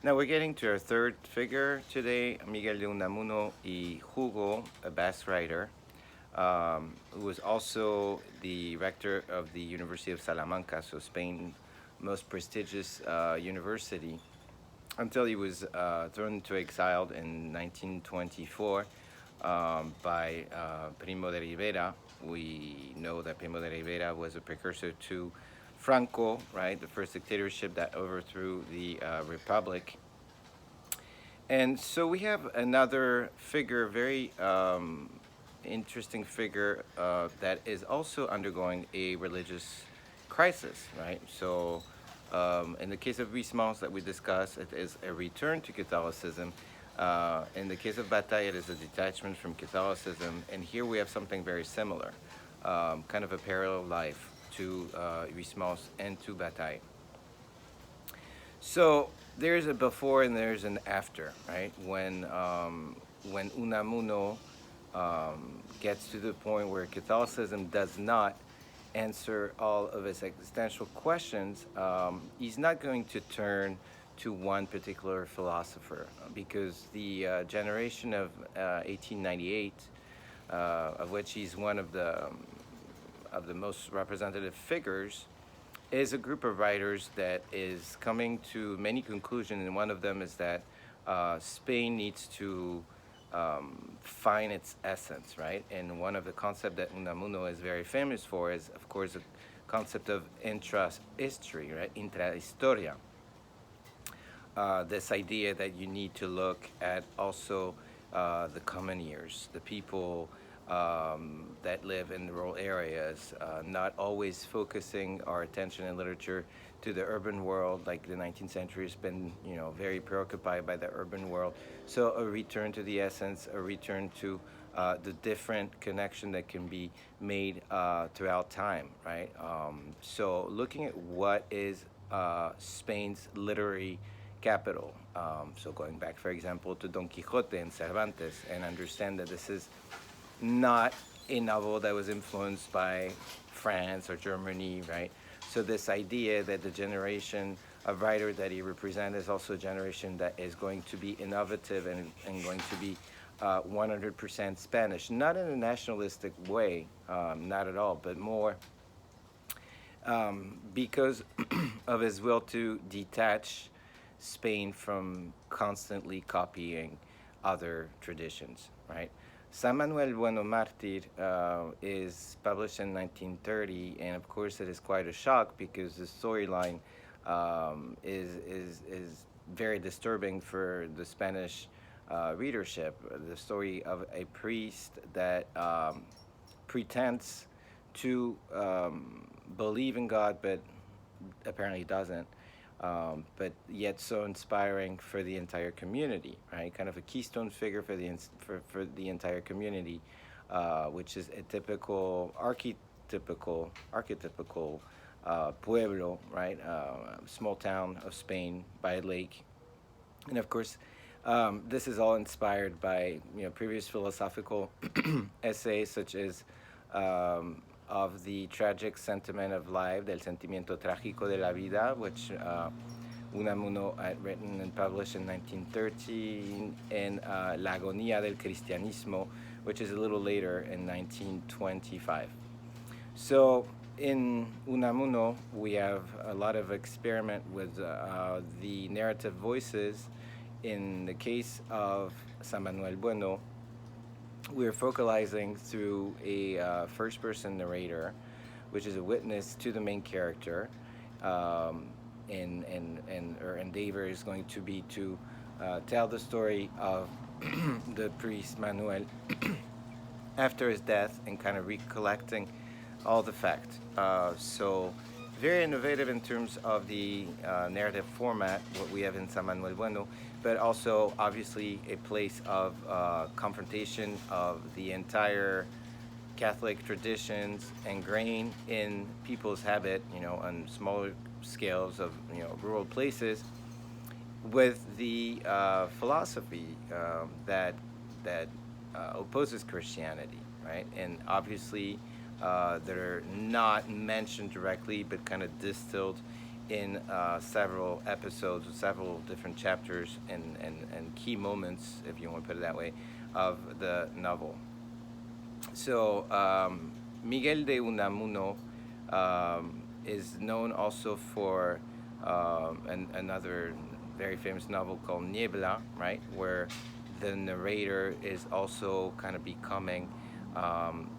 Now we're getting to our third figure today, Miguel de Unamuno y Hugo, a Basque writer, who was also the rector of the University of Salamanca, so Spain's most prestigious university, until he was thrown into exile in 1924 by Primo de Rivera. We know that Primo de Rivera was a precursor to Franco, right, the first dictatorship that overthrew the republic. And so we have another figure, very interesting figure that is also undergoing a religious crisis, right? So, in the case of Huysmans that we discussed, it is a return to Catholicism. In the case of Bataille, it is a detachment from Catholicism. And here we have something very similar, kind of a parallel life to Huysmans and to Bataille. So there's a before and there's an after, right? When Unamuno gets to the point where Catholicism does not answer all of his existential questions, he's not going to turn to one particular philosopher because the generation of 1898, of which he's one of the most representative figures, is a group of writers that is coming to many conclusions, and one of them is that Spain needs to find its essence, right? And one of the concepts that Unamuno is very famous for is, of course, the concept of intra-history, right? Intra-historia. This idea that you need to look at also the common years, the people that live in rural areas, not always focusing our attention in literature to the urban world, like the 19th century has been, very preoccupied by the urban world. So a return to the essence, a return to the different connection that can be made throughout time, right? So looking at what is Spain's literary capital. So going back, for example, to Don Quixote and Cervantes, and understand that this is not a novel that was influenced by France or Germany, right? So this idea that the generation of writer that he represents is also a generation that is going to be innovative and going to be 100% Spanish, not in a nationalistic way, not at all, but more because of his will to detach Spain from constantly copying other traditions, right? San Manuel Bueno Martir is published in 1930, and of course it is quite a shock because the storyline is very disturbing for the Spanish readership. The story of a priest that pretends to believe in God, but apparently doesn't. But yet so inspiring for the entire community, right? Kind of a keystone figure for for the entire community, which is a typical archetypical pueblo, right? Small town of Spain by a lake, and of course, this is all inspired by previous philosophical essays such as of the tragic sentiment of life, del sentimiento trágico de la vida, which Unamuno had written and published in 1913, and La agonía del cristianismo, which is a little later in 1925. So in Unamuno, we have a lot of experiment with the narrative voices. In the case of San Manuel Bueno, we're focalizing through a first-person narrator, which is a witness to the main character, and her endeavor is going to be to tell the story of the priest Manuel after his death and kind of recollecting all the facts. So very innovative in terms of the narrative format, what we have in San Manuel Bueno, but also obviously a place of confrontation of the entire Catholic traditions ingrained in people's habit, on smaller scales of, rural places, with the philosophy that opposes Christianity, right? And obviously, that are not mentioned directly, but kind of distilled in several episodes, several different chapters and key moments, if you want to put it that way, of the novel. So Miguel de Unamuno is known also for another very famous novel called Niebla, right, where the narrator is also kind of becoming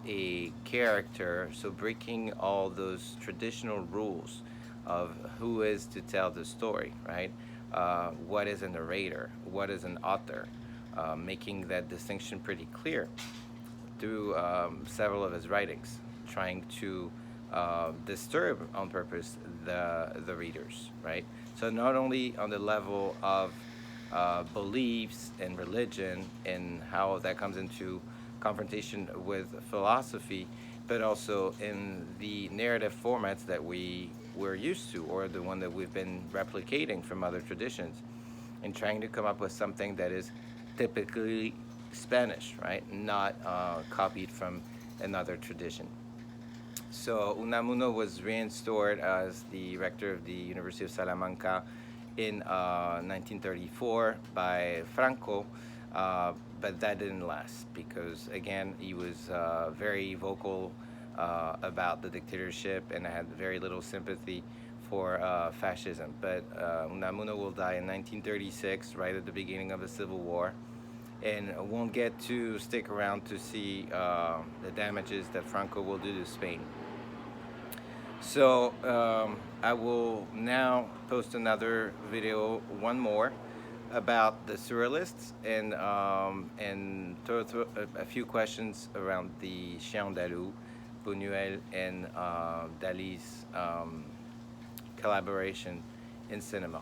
a character, so breaking all those traditional rules of who is to tell the story, right? What is a narrator? What is an author? Making that distinction pretty clear through several of his writings, trying to disturb on purpose the readers, right? So not only on the level of beliefs and religion and how that comes into confrontation with philosophy, but also in the narrative formats that we're used to, or the one that we've been replicating from other traditions, and trying to come up with something that is typically Spanish, right? Not copied from another tradition. So Unamuno was reinstated as the rector of the University of Salamanca in 1934 by Franco, but that didn't last because, again, he was very vocal about the dictatorship and had very little sympathy for fascism. But Unamuno will die in 1936, right at the beginning of the Civil War, and won't get to stick around to see the damages that Franco will do to Spain. So I will now post another video, one more, about the Surrealists, and throw a few questions around the Chien Andalou, Buñuel, and Dali's collaboration in cinema.